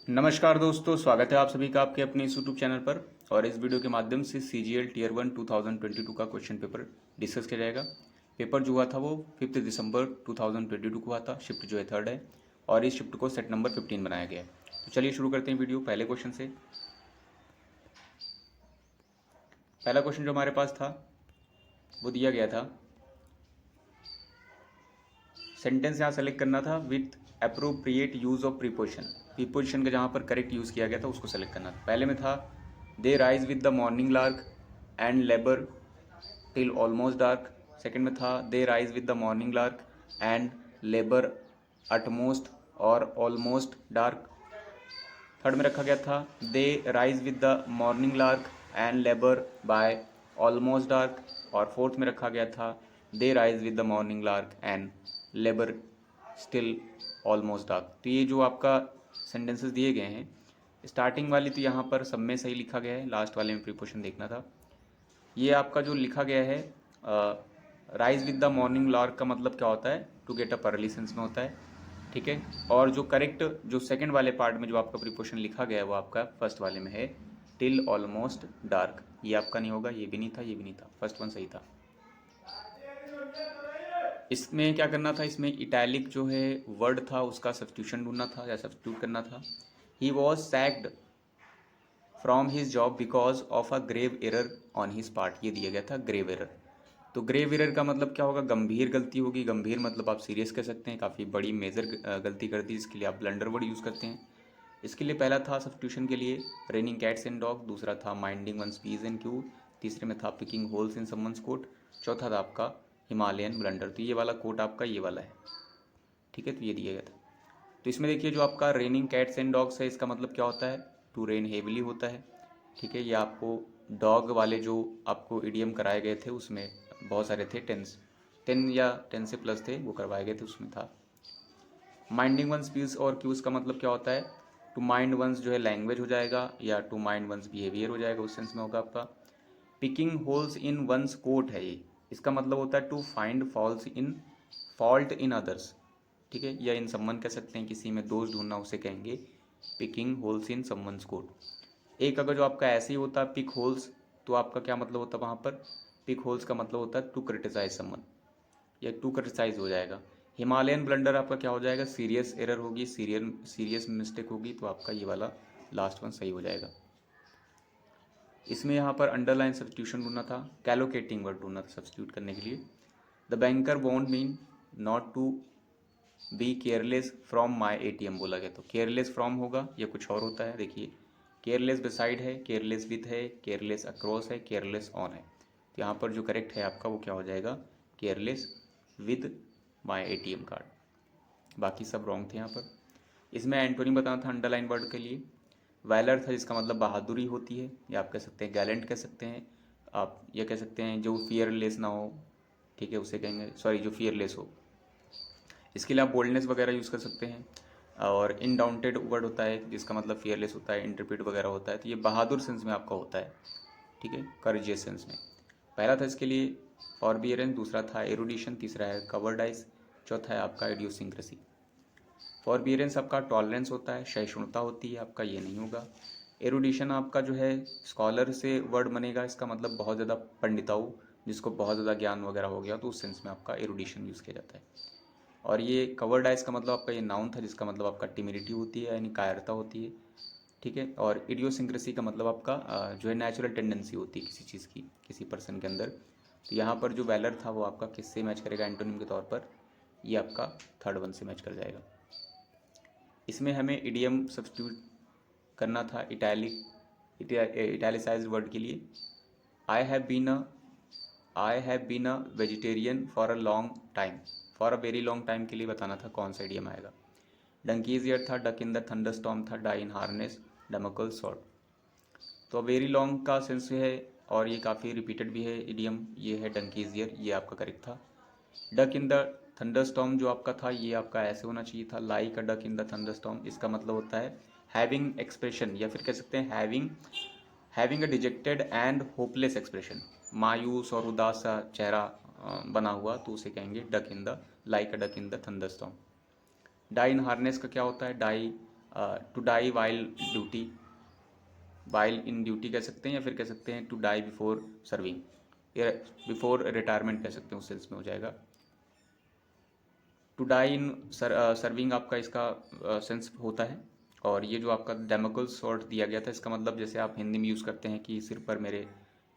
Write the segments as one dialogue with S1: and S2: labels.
S1: नमस्कार दोस्तों, स्वागत है आप सभी का आपके अपने इस यूट्यूब चैनल पर। और इस वीडियो के माध्यम से CGL टीयर 1 2022 का क्वेश्चन पेपर डिस्कस किया जाएगा। पेपर जो हुआ था वो 5 दिसंबर 2022 को हुआ था। शिफ्ट जो है 3rd है और इस शिफ्ट को सेट नंबर 15 बनाया गया है। तो चलिए शुरू करते हैं वीडियो पहले क्वेश्चन से। पहला क्वेश्चन जो हमारे पास था वो दिया गया था, सेंटेंस यहाँ सेलेक्ट करना था with appropriate use of preposition. Preposition का जहाँ पर करेक्ट यूज़ किया गया था उसको सेलेक्ट करना था। पहले में था they rise with the morning lark and labour till almost dark. Second में था they rise with the morning lark and labour utmost और ऑलमोस्ट डार्क। थर्ड में रखा गया था they rise with the morning lark and labour by almost dark. और fourth में रखा गया था they rise with the morning lark and labour still almost dark. तो ये जो आपका सेंटेंसेस दिए गए हैं, स्टार्टिंग वाली तो यहाँ पर सब में सही लिखा गया है, लास्ट वाले में प्रीपोजिशन देखना था। ये आपका जो लिखा गया है rise with the morning lark का मतलब क्या होता है, to get up early sense में होता है, ठीक है। और जो करेक्ट जो सेकंड वाले पार्ट में जो आपका प्रीपोजिशन लिखा गया है वो आपका फर्स्ट वाले में है, टिल ऑलमोस्ट डार्क। ये आपका नहीं होगा, ये भी नहीं था, ये भी नहीं था, फर्स्ट वन सही था। इसमें क्या करना था, इसमें इटैलिक जो है वर्ड था उसका सब्स्टिट्यूशन ढूंढना था या सब्स्टिट्यूट करना था। He was sacked from his job because of a grave error on his part. ये दिया गया था ग्रेव एरर। तो ग्रेव एरर का मतलब क्या होगा, गंभीर गलती होगी। गंभीर मतलब आप सीरियस कह सकते हैं, काफ़ी बड़ी मेजर गलती कर दी, इसके लिए आप ब्लंडर वर्ड यूज़ करते हैं। इसके लिए पहला था सब्स्टिट्यूशन के लिए रेनिंग कैट्स एंड डॉग, दूसरा था minding one's p's and q's, तीसरे में था picking holes in someone's coat, चौथा था आपका हिमालयन ब्लंडर। तो ये वाला कोट आपका ये वाला है, ठीक है। तो ये दिया गया था। तो इसमें देखिए जो आपका रेनिंग कैट्स एंड डॉग्स है, इसका मतलब क्या होता है, टू रेन हेविली होता है, ठीक है। ये आपको डॉग वाले जो आपको इडियम कराए गए थे उसमें बहुत सारे थे, 10 या 10 से प्लस थे वो करवाए गए थे, उसमें था। माइंडिंग वंस पीस और क्यूज का मतलब क्या होता है, टू माइंड वंस जो है लैंग्वेज हो जाएगा या टू माइंड वंस बिहेवियर हो जाएगा, उस सेंस में होगा आपका। Picking holes in one's coat है ये, इसका मतलब होता है to find fault in others, ठीक है। या इन समवन कह सकते हैं, किसी में दोष ढूंढना उसे कहेंगे picking holes in someone's coat. एक अगर जो आपका ऐसे ही होता है पिक होल्स, तो आपका क्या मतलब होता है वहाँ पर, पिक होल्स का मतलब होता है टू क्रिटिसाइज समवन या टू क्रिटिसाइज हो जाएगा। हिमालयन ब्लंडर आपका क्या हो जाएगा, सीरियस एरर होगी, सीरियस मिस्टेक होगी, तो आपका ये वाला लास्ट वन सही हो जाएगा। इसमें यहाँ पर अंडरलाइन सब्स्टिट्यूशन ढूंढना था, कैलोकेटिंग वर्ड ढूंढना था सब्स्टिट्यूट करने के लिए। The banker want mean not to be careless from my ATM बोला गया, तो केयरलेस फ्रॉम होगा या कुछ और होता है। देखिए केयरलेस बिसाइड है, केयरलेस विथ है, केयरलेस अक्रॉस है, केयरलेस ऑन है। तो यहाँ पर जो करेक्ट है आपका वो क्या हो जाएगा, careless with my ATM card. बाकी सब रॉन्ग थे यहाँ पर। इसमें एंटोनी बताना था अंडरलाइन वर्ड के लिए, वैलर था जिसका मतलब बहादुरी होती है, या आप कह सकते हैं गैलेंट कह सकते हैं, आप ये कह सकते हैं जो फियरलेस ना हो, ठीक है, उसे कहेंगे, सॉरी जो फियरलेस हो। इसके लिए आप बोल्डनेस वगैरह यूज़ कर सकते हैं। और इनडाउंटेड वर्ड होता है जिसका मतलब फियरलेस होता है, इंटरप्रेट वगैरह होता है, तो ये बहादुर सेंस में आपका होता है, ठीक है, करेजियस सेंस में। पहला था इसके लिए फॉरबियरेंस, दूसरा था एरुडिशन, तीसरा है कवर्डाइज, चौथा है आपका इडियोसिंक्रेसी। फॉरबियरेंस आपका टॉलरेंस होता है, सहिष्णुता होती है, आपका ये नहीं होगा। एरुडिशन आपका जो है स्कॉलर से वर्ड बनेगा, इसका मतलब बहुत ज़्यादा पंडिताऊ, जिसको बहुत ज़्यादा ज्ञान वगैरह हो गया, तो उस सेंस में आपका एरुडिशन यूज़ किया जाता है। और ये कवर्ड आइज का मतलब आपका ये नाउन था जिसका मतलब आपका टिमिडिटी होती है, यानी कायरता होती है, ठीक है। और इडियोसिंक्रेसी का मतलब आपका जो है नेचुरल टेंडेंसी होती है किसी चीज़ की, किसी पर्सन के अंदर। तो यहाँ पर जो वैलर था वो आपका किससे मैच करेगा एंटोनिम के तौर पर, ये आपका थर्ड वन से मैच कर जाएगा। इसमें हमें इडियम सब्स्टिट्यूट करना था इटैलिसाइज्ड वर्ड के लिए। I have been a vegetarian for a long time, for a very long time के लिए बताना था कौन सा इडियम आएगा। डंकीज ईयर था, डक इन द थंडरस्टॉर्म था, डाई इन हार्नेस, डमकल सॉर्ट। तो वेरी लॉन्ग का सेंस है और ये काफ़ी रिपीटेड भी है इडियम, ये है डंकीज ईयर, ये आपका करेक्ट था। डक इन द थंडरस्टॉर्म जो आपका था ये आपका ऐसे होना चाहिए था, like a duck in the thunderstorm, इसका मतलब होता है हैविंग एक्सप्रेशन, या फिर कह सकते हैं having a dejected and hopeless expression, मायूस और उदास सा चेहरा बना हुआ, तो उसे कहेंगे duck in the, like a duck in the thunderstorm. Die in harness का क्या होता है, die to die while duty, while in duty कह सकते हैं, या फिर कह सकते हैं टू डाई बिफोर सर्विंग, या बिफोर रिटायरमेंट कह सकते हैं, उस सेंस में हो जाएगा। टू डाई इन सर्विंग आपका इसका सेंस होता है। और ये जो आपका डेमोक्ल स्वॉर्ड दिया गया था, इसका मतलब जैसे आप हिंदी में यूज़ करते हैं कि सिर पर मेरे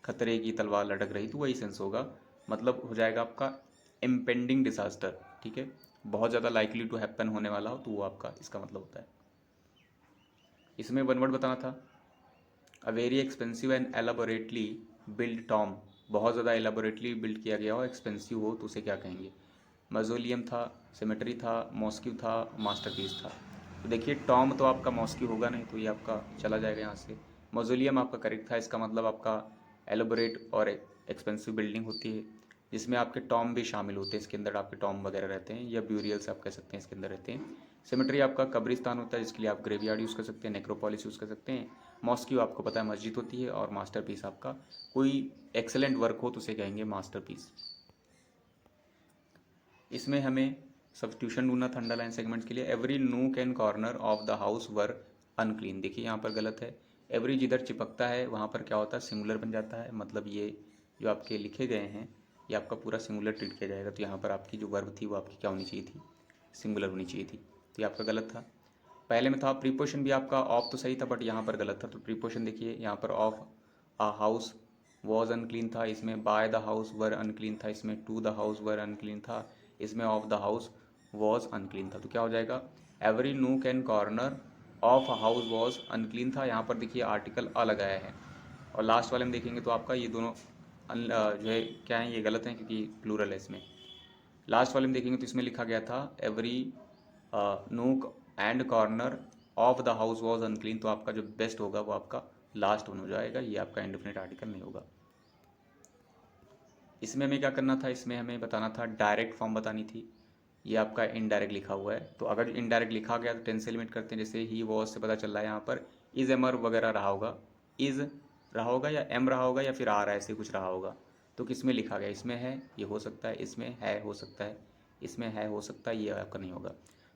S1: खतरे की तलवार लटक रही, तो वही सेंस होगा। मतलब हो जाएगा आपका इम्पेंडिंग डिसास्टर, ठीक है, बहुत ज़्यादा लाइकली टू हैपन होने वाला हो, तो वो आपका इसका मतलब होता है। इसमें वन वर्ड बताना था, a very expensive and elaborately build Tom, बहुत ज़्यादा एलाबोरेटली बिल्ड किया गया हो, एक्सपेंसिव हो, तो उसे क्या कहेंगे। मज़ोलियम था, सिमेट्री था, मॉस्क्यू था, मास्टरपीस था। तो देखिए टॉम तो आपका मॉस्क्यू होगा नहीं, तो ये आपका चला जाएगा यहाँ से। मॉज़ोलियम आपका करेक्ट था, इसका मतलब आपका एलोबोरेट और एक्सपेंसिव बिल्डिंग होती है, जिसमें आपके टॉम भी शामिल होते हैं, इसके अंदर आपके टॉम वगैरह रहते हैं, या ब्यूरियल्स आप कह सकते हैं इसके अंदर रहते हैं। सिमेट्री आपका कब्रिस्तान होता है, जिसके लिए आप ग्रेवयार्ड यूज़ कर सकते हैं, नेक्रोपोलिस यूज़ कर सकते हैं। मॉस्क्यू आपको पता है मस्जिद होती है, और मास्टरपीस आपका कोई एक्सेलेंट वर्क हो तो उसे कहेंगे मास्टरपीस। इसमें हमें सब्स्टिट्यूशन ढूंढना था अंडरलाइन सेगमेंट्स के लिए। Every nook and corner of the house were unclean, देखिए यहाँ पर गलत है। एवरी जिधर चिपकता है वहाँ पर क्या होता है, सिंगुलर बन जाता है, मतलब ये जो आपके लिखे गए हैं ये आपका पूरा सिंगुलर ट्रीट किया जाएगा। तो यहाँ पर आपकी जो वर्ब थी वो आपकी क्या होनी चाहिए थी, सिंगुलर होनी चाहिए थी, तो ये आपका गलत था। पहले में था प्रीपोजिशन भी आपका ऑफ तो सही था, बट यहाँ पर गलत था। तो प्रीपोजिशन देखिए यहाँ पर of a house was unclean था, इसमें by the house were unclean था, इसमें to the house were unclean था, इसमें of the house was unclean था। तो क्या हो जाएगा, every nook and corner of a house was unclean था। यहाँ पर देखिए आर्टिकल अ लगाया है, और लास्ट वाले में देखेंगे तो आपका ये दोनों जो है क्या है, ये गलत है क्योंकि प्लूरल है इसमें। लास्ट वाले में देखेंगे तो इसमें लिखा गया था every nook and corner of the house was unclean, तो आपका जो बेस्ट होगा वो आपका लास्ट वन हो जाएगा, ये आपका इंडेफिनिट आर्टिकल नहीं होगा। इसमें हमें क्या करना था, इसमें हमें बताना था डायरेक्ट फॉर्म बतानी थी, ये आपका इनडायरेक्ट लिखा हुआ है। तो अगर इनडायरेक्ट लिखा गया तो टेंस से एलिमिनेट करते हैं, जैसे ही वॉज से पता चल रहा है यहाँ पर इज एमर वगैरह रहा होगा, इज रहा होगा या एम रहा होगा या फिर आर ऐसे कुछ रहा होगा। तो किस में लिखा गया, इसमें है, ये हो सकता है, इसमें है हो सकता है, इसमें है हो सकता है, ये आपका नहीं होगा।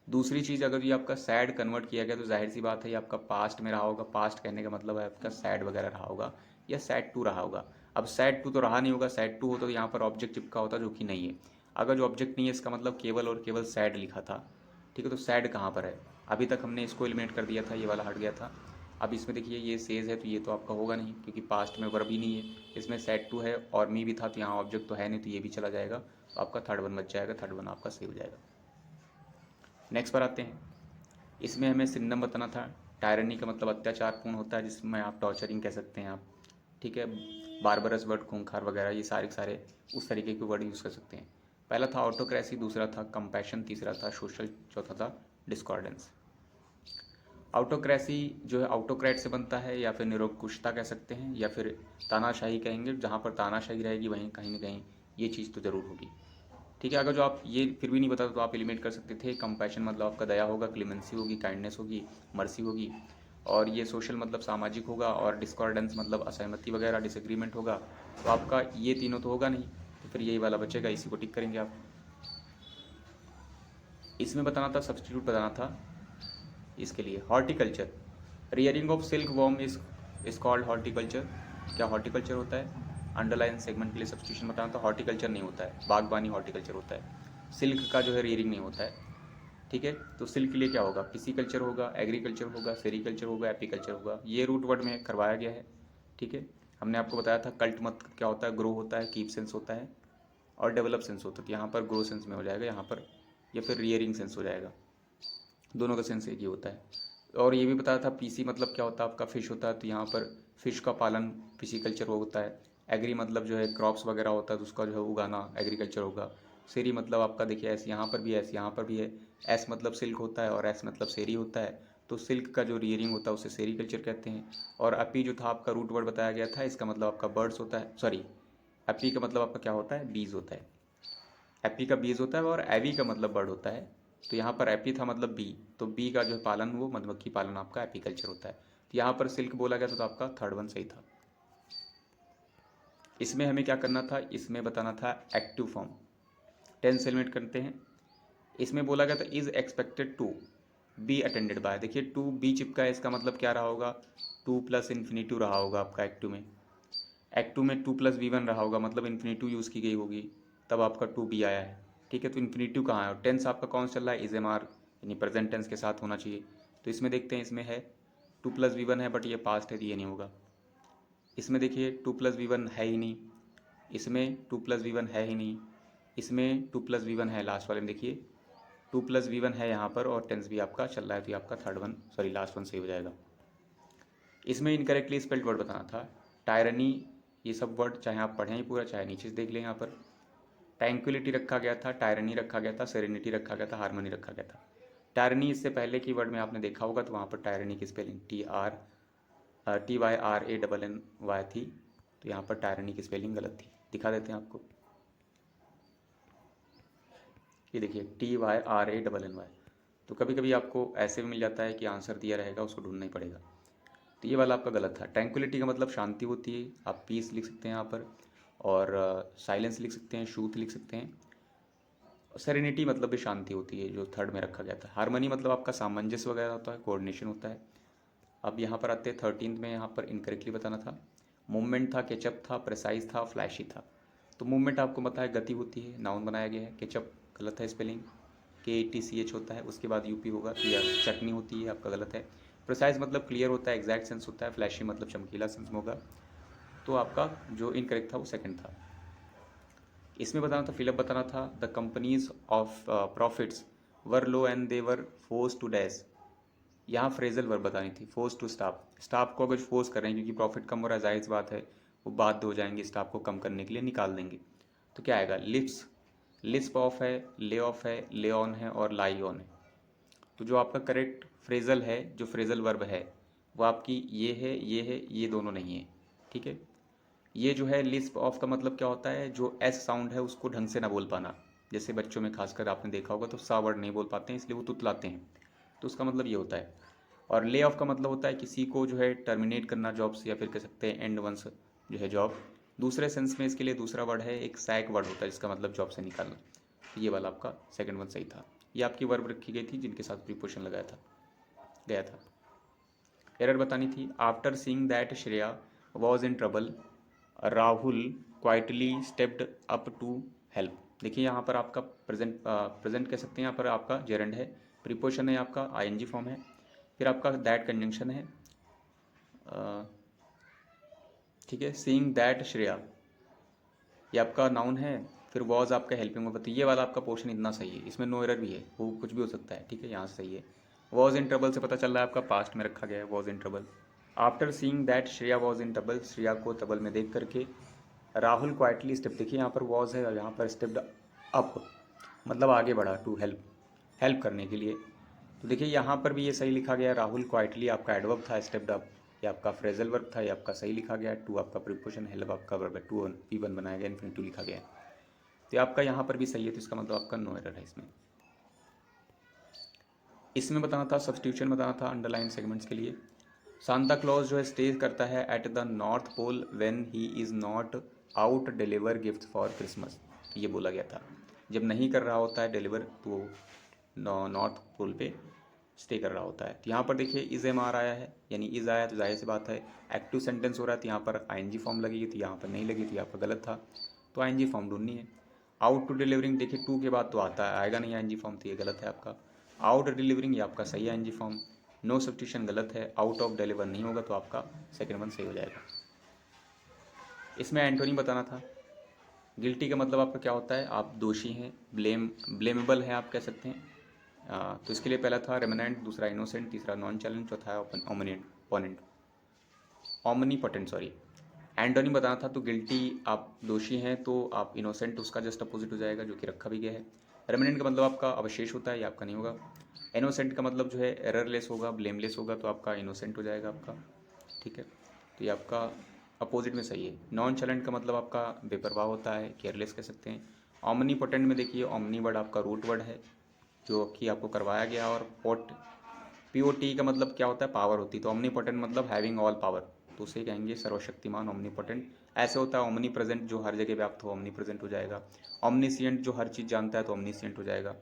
S1: दूसरी चीज़, अगर ये आपका सैड कन्वर्ट किया गया तो जाहिर सी बात है ये आपका पास्ट में रहा होगा, पास्ट कहने का मतलब है आपका सैड वगैरह रहा होगा या सैड टू रहा होगा। अब सैड टू तो रहा नहीं होगा, सैड टू हो तो यहाँ पर ऑब्जेक्ट चिपका होता जो कि नहीं है। अगर जो ऑब्जेक्ट नहीं है इसका मतलब केवल और केवल सैड लिखा था, ठीक है। तो सैड कहाँ पर है, अभी तक हमने इसको एलिमिनेट कर दिया था, ये वाला हट गया था। अब इसमें देखिए ये सेज है, तो ये तो आपका होगा नहीं क्योंकि पास्ट में वर्ब ही नहीं है। इसमें सैड टू है और मी भी था, तो यहाँ ऑब्जेक्ट तो है नहीं, तो ये भी चला जाएगा, तो आपका थर्ड वन बच जाएगा, थर्ड वन आपका सही हो जाएगा। नेक्स्ट पर आते हैं, इसमें हमें सिनोनिम बताना था। टायरनी का मतलब अत्याचारपूर्ण होता है, जिसमें आप टॉर्चरिंग कह सकते हैं आप, ठीक है। बारबरस वर्ड, खूंखार वगैरह, ये सारे सारे उस तरीके के वर्ड यूज़ कर सकते हैं। पहला था ऑटोक्रेसी, दूसरा था कंपैशन, तीसरा था सोशल, चौथा था डिस्कॉर्डेंस। ऑटोक्रेसी जो है ऑटोक्रेट से बनता है, या फिर निरंकुशता कह सकते हैं, या फिर तानाशाही कहेंगे। जहाँ पर तानाशाही रहेगी वहीं कहीं ना कहीं ये चीज़ तो ज़रूर होगी, ठीक है। अगर जो आप ये फिर भी नहीं पता तो आप एलिमिनेट कर सकते थे। कंपैशन मतलब आपका दया होगा, क्लेमेंसी होगी, काइंडनेस होगी, मर्सी होगी, और ये सोशल मतलब सामाजिक होगा, और डिस्कॉर्डेंस मतलब असहमति वगैरह, डिसएग्रीमेंट होगा। तो आपका ये तीनों तो होगा नहीं, तो फिर यही वाला बचेगा, इसी को टिक करेंगे आप। इसमें बताना था, सब्सटीट्यूट बताना था इसके लिए horticulture. Rearing of silk worm is called horticulture. क्या हॉर्टिकल्चर होता है, अंडरलाइन सेगमेंट के लिए सब्सटीट्यूशन बताना था। हॉर्टिकल्चर नहीं होता है, बागबानी हॉर्टिकल्चर होता है। सिल्क का जो है रियरिंग नहीं होता है, ठीक है। तो सिल्क के लिए क्या होगा, पिसीकल्चर होगा, एग्रीकल्चर होगा, सेरीकल्चर होगा, एपीकल्चर होगा। ये रूट वर्ड में करवाया गया है, ठीक है। हमने आपको बताया था कल्ट मत क्या होता है, ग्रो होता है, कीप सेंस होता है, और डेवलप सेंस होता है। तो यहाँ पर ग्रो सेंस में हो जाएगा यहाँ पर, या फिर रियरिंग सेंस हो जाएगा, दोनों का सेंस एक ही होता है। और ये भी बताया था पीसी मतलब क्या होता है, आपका फिश होता है, तो यहाँ पर फिश का पालन फिशिकल्चर होता है। एग्री मतलब जो है क्रॉप्स वगैरह होता है, तो उसका जो है उगाना एग्रीकल्चर होगा। सेरी मतलब आपका देखिए ऐसे यहाँ पर भी है, ऐसे यहाँ पर भी है। एस मतलब सिल्क होता है और एस मतलब सेरी होता है, तो सिल्क का जो रियरिंग होता है उसे सेरीकल्चर कहते हैं। और अपी जो था आपका रूट वर्ड बताया गया था, इसका मतलब आपका बर्ड्स होता है, सॉरी अपी का मतलब आपका क्या होता है, बीज होता है। एपी का बीज होता है, और एवी का मतलब बर्ड होता है। तो यहाँ पर एपी था मतलब बी, तो बी का जो पालन वो मधुमक्खी पालन आपका एपीकल्चर होता है। तो यहाँ पर सिल्क बोला गया था, तो आपका थर्ड वन सही था। इसमें हमें क्या करना था, इसमें बताना था एक्टिव फॉर्म। टेंस एलिमिनेट करते हैं। इसमें बोला गया था is expected to, be attended by, देखिए टू बी चिपका है, इसका मतलब क्या रहा होगा, टू प्लस इन्फिनिटिव रहा होगा आपका एक्ट टू में। एक्ट टू में टू प्लस वी वन रहा होगा, मतलब इन्फिनिटिव यूज़ की गई होगी, तब आपका टू बी आया है। ठीक है, तो इन्फिनिटिव कहाँ है, और टेंस आपका कौन सा चल रहा है, इज एम आर, यानी प्रेजेंट टेंस के साथ होना चाहिए। तो इसमें देखते हैं, इसमें है टू प्लस वी वन है, बट ये पास्ट है तो ये नहीं होगा। इसमें देखिए टू प्लस वी वन है ही नहीं, इसमें टू प्लस वी वन है ही नहीं, इसमें टू प्लस वी वन है, लास्ट वाले में देखिए टू प्लस वी वन है यहाँ पर, और टेंस भी आपका चल रहा है, तो ये आपका third one, sorry last one सही हो जाएगा। इसमें इनकरेक्टली स्पेल्ड वर्ड बताना था, टायरनी, ये सब वर्ड चाहे आप पढ़ें ही पूरा, चाहे नीचे से देख लें, यहाँ पर ट्रैंक्विलिटी रखा गया था, टायरनी रखा गया था, सेरेनिटी रखा गया था, हारमोनी रखा गया था। टायरनी इससे पहले की वर्ड में आपने देखा होगा, तो वहाँ पर टायरनी की स्पेलिंग TYRANNY थी, तो यहाँ पर टायरनी की स्पेलिंग गलत थी। दिखा देते हैं आपको, ये देखिए TYRANNY। तो कभी कभी आपको ऐसे भी मिल जाता है कि आंसर दिया रहेगा, उसको ढूंढना ही पड़ेगा। तो ये वाला आपका गलत था। ट्रैंक्विलिटी का मतलब शांति होती है, आप पीस लिख सकते हैं यहाँ पर, और साइलेंस लिख सकते हैं, शूथ लिख सकते हैं। सेरेनिटी मतलब भी शांति होती है, जो थर्ड में रखा गया था। हारमोनी मतलब आपका सामंजस्य वगैरह होता है, कोऑर्डिनेशन होता है। अब यहाँ पर आते हैं 13th में, यहाँ पर इनकरेक्टली बताना था। मूवमेंट था, केचप था, प्रेसाइज था, फ्लैशी था। तो मूवमेंट आपको पता है गति होती है, नाउन बनाया गया है। केचप गलत है स्पेलिंग, KATCH होता है, उसके बाद UP होगा, तो यह चटनी होती है, आपका गलत है। प्रिसाइज मतलब क्लियर होता है, एग्जैक्ट सेंस होता है। फ्लैशी मतलब चमकीला सेंस में होगा, तो आपका जो इनकरेक्ट था वो सेकंड था। इसमें बताना था, फिलअप बताना था, the companies of profits were low and they were forced to dash. यहाँ फ्रेजल वर्ब बतानी थी, फोर्स टू स्टाफ। स्टाफ को अगर फोर्स कर रहे हैं, क्योंकि प्रॉफिट कम हो रहा है, जाहिर सी बात है वो बाध्य हो जाएंगे, स्टाफ को कम करने के लिए निकाल देंगे। तो क्या आएगा, लिप्स, लिस्प ऑफ है, ले ऑन है, और लाई ऑन है। तो जो आपका करेक्ट फ्रेजल है, जो फ्रेजल वर्ब है, वो आपकी ये है, ये है, ये दोनों नहीं है। ठीक है, ये जो है लिस्प ऑफ का मतलब क्या होता है, जो एस साउंड है उसको ढंग से ना बोल पाना। जैसे बच्चों में खासकर आपने देखा होगा, तो सा वर्ड नहीं बोल पाते हैं, इसलिए वो तुतलाते हैं, तो उसका मतलब ये होता है। और ले ऑफ का मतलब होता है किसी को जो है टर्मिनेट करना जॉब से, या फिर कह सकते हैं एंड वंस जो है जॉब। दूसरे सेंस में इसके लिए दूसरा वर्ड है, एक सैक वर्ड होता है, जिसका मतलब जॉब से निकालना। ये वाला आपका सेकंड वन सही था। ये आपकी वर्ब रखी गई थी जिनके साथ प्रीपोजिशन लगाया था, गया था। एरर बतानी थी, after seeing that Shreya was in trouble Rahul quietly stepped up to help. देखिए यहाँ पर आपका प्रेजेंट कह सकते हैं, यहाँ पर आपका जेरेंड है, प्रीपोजिशन है आपका ING फॉर्म है, फिर आपका दैट कंजंक्शन है। ठीक है, सीइंग दैट श्रेया ये आपका नाउन है, फिर वॉज आपका हेल्पिंग वर्ब। ये वाला आपका पोर्शन इतना सही है, इसमें नो एरर भी है, वो कुछ भी हो सकता है। ठीक है, यहाँ से सही है। वॉज इन ट्रबल से पता चल रहा है आपका पास्ट में रखा गया है, was in trouble. After seeing that Shreya was in trouble, Shreya को ट्रबल में देख करके राहुल क्वाइटली स्टेप, देखिए यहाँ पर वॉज है और यहाँ पर स्टेप्ड अप, मतलब आगे बढ़ा, टू हेल्प, हेल्प करने के लिए। तो देखिए यहाँ पर भी ये सही लिखा गया, राहुल क्वाइटली आपका एडवर्ब था, स्टेप्ड अप ये आपका फ्रेजल वर्ब था, ये आपका सही लिखा गया। टू आपका प्रीपोजिशन, हेल्प आपका वर्ब है, टू P1 बनाया गया, इन्फिनिटिव लिखा गया है, तो आपका यहाँ पर भी सही है, तो इसका मतलब आपका नो एरर है इसमें। इसमें बताना था, सब्सटीट्यूशन बताना था अंडरलाइन सेगमेंट्स के लिए। सांता क्लॉज जो है स्टे करता है at the north pole when he is not out deliver gift for Christmas. ये बोला गया था, जब नहीं कर रहा होता है डिलीवर, तो नॉर्थ पोल पे स्टे कर रहा होता है। तो यहाँ पर देखिए इज एम आर आया है, यानी इज आया, तो जाहिर सी बात है एक्टिव सेंटेंस हो रहा है, तो यहाँ पर ING फॉर्म लगेगी, तो यहाँ पर नहीं लगी, तो यहाँ पर गलत था, तो ING फॉर्म ढूंढनी है। आउट टू डिलीवरिंग, देखिए टू के बाद तो आता है, आएगा नहीं ING फॉर्म, तो ये गलत है आपका। आउट डिलीवरिंग ये आपका सही है ING फॉर्म। नो सब्सटीट्यूशन गलत है, आउट ऑफ डिलीवर नहीं होगा, तो आपका सेकंड वन सही हो जाएगा। इसमें एंटोनी बताना था। गिल्टी का मतलब आपका क्या होता है, आप दोषी हैं, ब्लेमेबल है आप कह सकते हैं। तो इसके लिए पहला था रेमिनेंट, दूसरा इनोसेंट, तीसरा नॉन चैलेंज, चौथा है ओमनीपोटेंट सॉरी। एंटोनी बताना था, तो गिल्टी आप दोषी हैं, तो आप इनोसेंट उसका जस्ट अपोजिट हो जाएगा, जो कि रखा भी गया है। रेमिनेंट का मतलब आपका अवशेष होता है, ये आपका नहीं होगा। इनोसेंट का मतलब जो है एररलेस होगा, ब्लेमलेस होगा, तो आपका इनोसेंट हो जाएगा आपका। ठीक है, तो ये आपका अपोजिट में सही है। नॉन चैलेंट का मतलब आपका बेपरवाह होता है, केयरलेस कह सकते हैं। ओमनीपोटेंट में देखिए ओमनी वर्ड आपका रूट वर्ड है, जो कि आपको करवाया गया, और POT का मतलब क्या होता है, पावर होती है। तो ओमनीपोटेंट मतलब हैविंग ऑल पावर, तो उसे कहेंगे सर्वशक्तिमान, ओमनीपोटेंट। ऐसे होता है ओमनी प्रेजेंट, जो हर जगह व्याप्त हो, ओमनी प्रेजेंट हो जाएगा। ओमनीसियंट जो हर चीज़ जानता है, तो ओमनीसियंट हो जाएगा।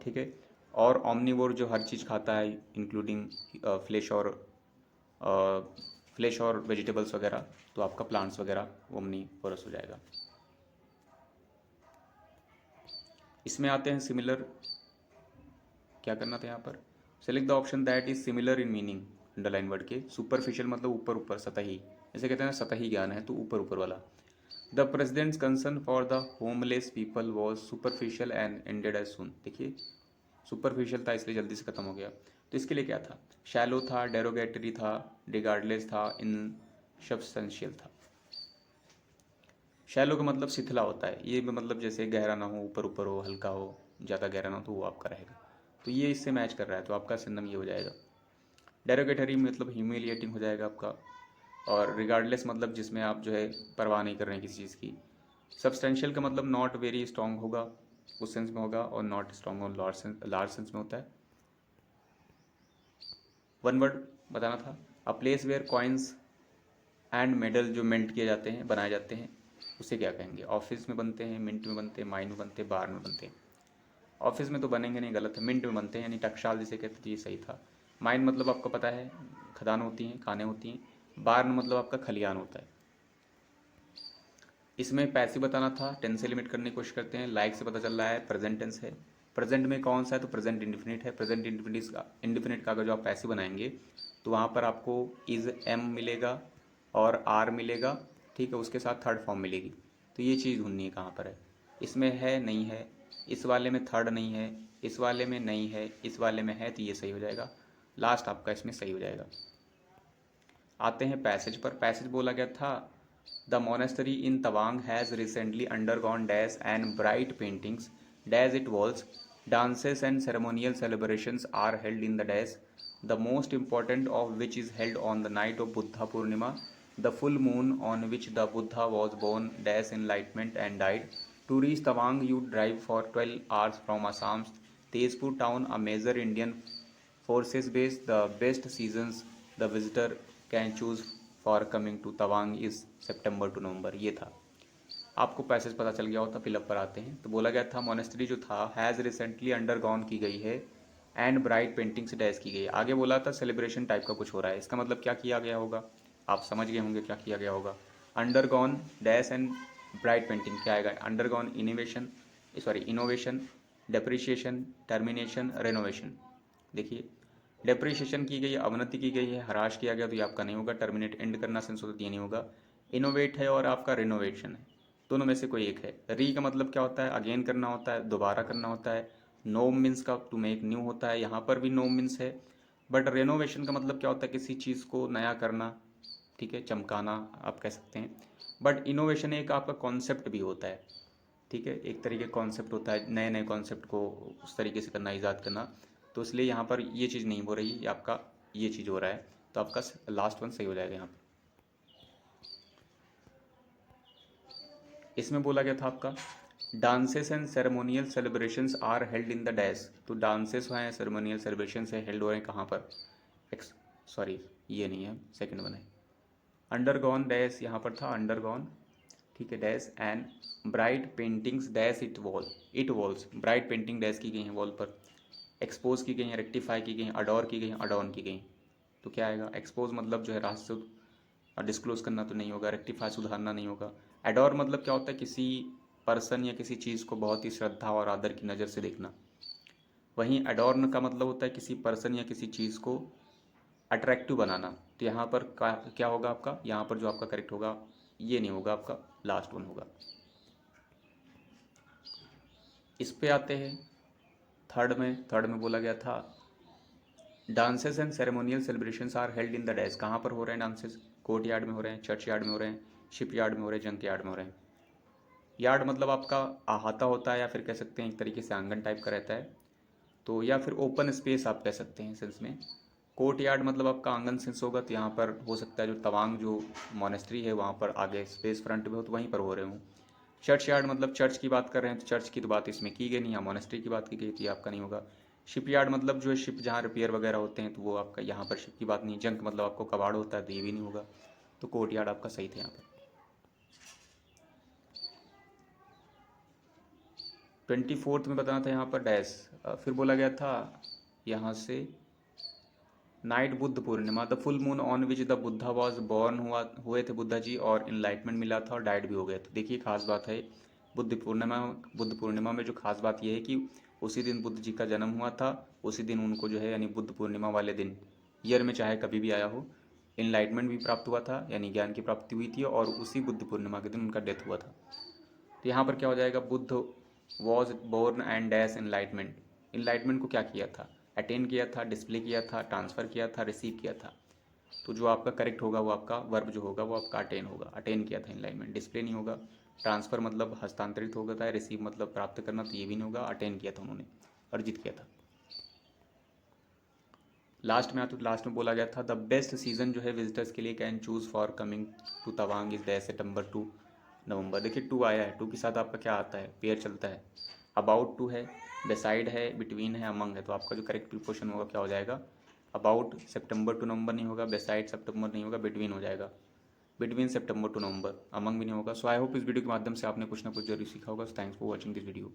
S1: ठीक है, और ऑमनीवोर जो हर चीज़ खाता है इंक्लूडिंग फ्लेश और वेजिटेबल्स वगैरह, तो आपका प्लांट्स वगैरह ओमनीवोरस हो जाएगा। इसमें आते हैं सिमिलर, क्या करना था यहाँ पर, select the option that is similar in meaning, underline word के। सुपरफिशियल मतलब ऊपर ऊपर, सतही, जैसे कहते हैं ना सतही ज्ञान है, तो ऊपर ऊपर वाला। The president's concern for the homeless people was superficial and ended as soon. देखिए सुपरफिशियल था इसलिए जल्दी से खत्म हो गया, तो इसके लिए क्या था, शैलो था, डेरोगेटरी था, रिगार्डलेस था, इनसब्सटेंशियल था। शैलो का मतलब शिथिला होता है, ये मतलब जैसे गहरा ना हो, ऊपर ऊपर हो, हल्का हो, ज़्यादा गहरा ना हो, तो वो आपका रहेगा। तो ये इससे मैच कर रहा है, तो आपका सिनोनिम ये हो जाएगा। डेरोगेटरी मतलब ह्यूमिलिएटिंग हो जाएगा आपका, और रिगार्डलेस मतलब जिसमें आप जो है परवाह नहीं कर रहे हैं किसी चीज़ की। सब्सटेंशियल का मतलब नॉट वेरी स्ट्रॉन्ग होगा, उस सेंस में होगा, और नॉट स्ट्रॉन्ग और लार्ज सेंस में होता है। वन वर्ड बताना था, a place where coins and medal जो मिंट किए जाते हैं, बनाए जाते हैं, उसे क्या कहेंगे। ऑफिस में बनते हैं, मिंट में बनते हैं, माइन में बनते हैं, बार में बनते हैं। ऑफिस में तो बनेंगे नहीं, गलत है, मिंट में बनते हैं, यानी टकशाल जिसे कहते थे, ये सही था। माइन मतलब आपको पता है खदान होती हैं, खाने होती हैं। बार मतलब आपका खलियान होता है। इसमें पैसिव बताना था, टेंस से लिमिट करने की कोशिश करते हैं। लाइक से पता चल रहा है प्रेजेंट टेंस है, प्रेजेंट में कौन सा है, तो प्रेजेंट इंडिफिनिट है। प्रेजेंट इंडिफिनिट का अगर जो आप पैसिव बनाएंगे तो वहाँ पर आपको इज एम मिलेगा और आर मिलेगा, ठीक है, उसके साथ थर्ड फॉर्म मिलेगी। तो ये चीज़ ढूंढनी है कहाँ पर है। इसमें है नहीं है, इस वाले में थर्ड नहीं है, इस वाले में नहीं है, इस वाले में है, तो ये सही हो जाएगा। लास्ट आपका इसमें सही हो जाएगा। आते हैं पैसेज पर। पैसेज बोला गया था, the monastery in Tawang has recently undergone dash and bright paintings dash it walls dances and ceremonial celebrations are held in the dash, the most important of which is held on the night of Buddha Purnima, the full moon on which the Buddha was born dash enlightenment and died. To reach Tawang you drive for 12 hours from Assam's Tezpur town, a major Indian forces base. The best seasons the visitor can choose for coming to Tawang is September to November। ये था, आपको passage पता चल गया होता। Fill up पर आते हैं, तो बोला गया था मोनेस्ट्री जो था हैज़ रिसेंटली अंडरगॉन की गई है एंड ब्राइट पेंटिंग से डैश की गई है। आगे बोला था सेलिब्रेशन टाइप का कुछ हो रहा है, इसका मतलब क्या किया गया होगा, आप समझ गए होंगे क्या किया गया होगा। Undergone dash and bright painting क्या आएगा, undergone innovation, depreciation, termination, renovation. देखिए डेप्रिशिएशन की गई है, अवनति की गई है, हराश किया गया, तो ये आपका नहीं होगा। टर्मिनेट एंड करना सेंस होता है, ये नहीं होगा। इनोवेट है और आपका रिनोवेशन है, दोनों में से कोई एक है। री का मतलब क्या होता है, अगेन करना होता है, दोबारा करना होता है। नो मीन्स का टू मेक न्यू होता है, यहाँ पर भी नो मीन्स है। बट रेनोवेशन का मतलब क्या होता है, किसी चीज़ को नया करना, ठीक है, चमकाना आप कह सकते हैं। बट इनोवेशन एक आपका कॉन्सेप्ट भी होता है, ठीक है, एक तरीके कॉन्सेप्ट होता है, नए नए कॉन्सेप्ट को उस तरीके से करना, ईजाद करना। तो इसलिए यहाँ पर ये चीज़ नहीं हो रही, ये आपका ये चीज़ हो रहा है, तो आपका लास्ट वन सही हो जाएगा यहाँ पर। इसमें बोला गया था आपका dances and ceremonial celebrations are held in the dash. तो डांसेस हैं, सेरेमोनियल सेलिब्रेशन है, हेल्ड हो रहे हैं कहाँ पर, सॉरी ये नहीं है, सेकंड वन है। अंडरगॉन डैश यहाँ पर था, अंडरगॉन, ठीक है, dash and bright paintings dash it walls, bright painting dash की गई हैं वॉल पर, एक्सपोज की गई हैं, रेक्टिफाई की गई हैं, अडोर की गई हैं, अडॉन की गई। तो क्या आएगा, एक्सपोज मतलब जो है रास्ते डिस्क्लोज करना तो नहीं होगा, रेक्टिफाई सुधारना नहीं होगा। एडोर मतलब क्या होता है, किसी पर्सन या किसी चीज़ को बहुत ही श्रद्धा और आदर की नज़र से देखना। वहीं एडोर्न का मतलब होता है किसी पर्सन या किसी चीज़ को अट्रैक्टिव बनाना। तो यहाँ पर क्या होगा आपका, यहाँ पर जो आपका करेक्ट होगा ये नहीं होगा, आपका लास्ट वन होगा। इस पे आते हैं थर्ड में बोला गया था dances and ceremonial celebrations are held in the dash. कहाँ पर हो रहे हैं डांसेस, कोर्ट यार्ड में हो रहे हैं, चर्च यार्ड में हो रहे हैं, शिप यार्ड में हो रहे हैं, जंक यार्ड में हो रहे हैं। यार्ड मतलब आपका अहाता होता है, या फिर कह सकते हैं एक तरीके से आंगन टाइप का रहता है, तो या फिर ओपन स्पेस आप कह सकते हैं सेंस में। कोर्ट यार्ड मतलब आपका आंगन सेंस होगा, तो यहाँ पर हो सकता है जो तवांग जो मोनेस्ट्री है वहाँ पर आगे स्पेस फ्रंट में हो, तो वहीं पर हो रहे हूँ। चर्च यार्ड मतलब चर्च की बात कर रहे हैं, तो चर्च की तो बात इसमें की गई नहीं, यहाँ मोनेस्ट्री की बात की गई, तो ये आपका नहीं होगा। शिप यार्ड मतलब जो है शिप जहाँ रिपेयर वगैरह होते हैं, तो वो आपका यहाँ पर शिप की बात नहीं। जंक मतलब आपको कबाड़ होता है, तो ये भी नहीं होगा। तो कोर्ट यार्ड आपका सही था यहाँ पर। 24 में बताना था यहाँ पर डैश, फिर बोला गया था यहाँ से night Buddha Purnima, the full moon on which the Buddha was born हुए थे बुद्धा जी, और इनलाइटमेंट मिला था और डाइट भी हो गए। तो देखिए खास बात है बुद्ध पूर्णिमा में जो खास बात यह है कि उसी दिन बुद्ध जी का जन्म हुआ था, उसी दिन उनको जो है यानी बुद्ध पूर्णिमा वाले दिन ईयर में चाहे कभी भी आया हो, इनलाइटमेंट भी प्राप्त हुआ था यानी ज्ञान की प्राप्ति हुई थी, और उसी बुद्ध पूर्णिमा के दिन उनका डेथ हुआ था। तो यहाँ पर क्या हो जाएगा, Buddha was born and dash enlightenment. Enlightenment को क्या किया था, अटेन किया था, डिस्प्ले किया था, ट्रांसफ़र किया था, रिसीव किया था। तो जो आपका करेक्ट होगा वो आपका वर्ब जो होगा वो आपका अटेन होगा, अटेन किया था इनलाइटमेंट। डिस्प्ले नहीं होगा, ट्रांसफ़र मतलब हस्तांतरित हो गया था, रिसीव मतलब प्राप्त करना, तो ये भी नहीं होगा, अटेन किया था उन्होंने, अर्जित किया था। लास्ट में आता तो लास्ट में बोला गया था द बेस्ट सीज़न जो है विजिटर्स के लिए can choose for coming to Tawang is that September to November. देखिए टू आया है, टू के साथ आपका क्या आता है, पेयर चलता है। अबाउट टू है, बेसाइड है, बिटवीन है, अमंग है। तो आपका जो करेक्ट प्रीपोजिशन होगा क्या हो जाएगा, अबाउट सितंबर टू नवंबर नहीं होगा, बेसाइड सितंबर नहीं होगा, बिटवीन हो जाएगा, between September to November, among भी नहीं होगा। सो आई होप इस वीडियो के माध्यम से आपने कुछ ना कुछ जरूर सीखा होगा। Thanks for watching this video.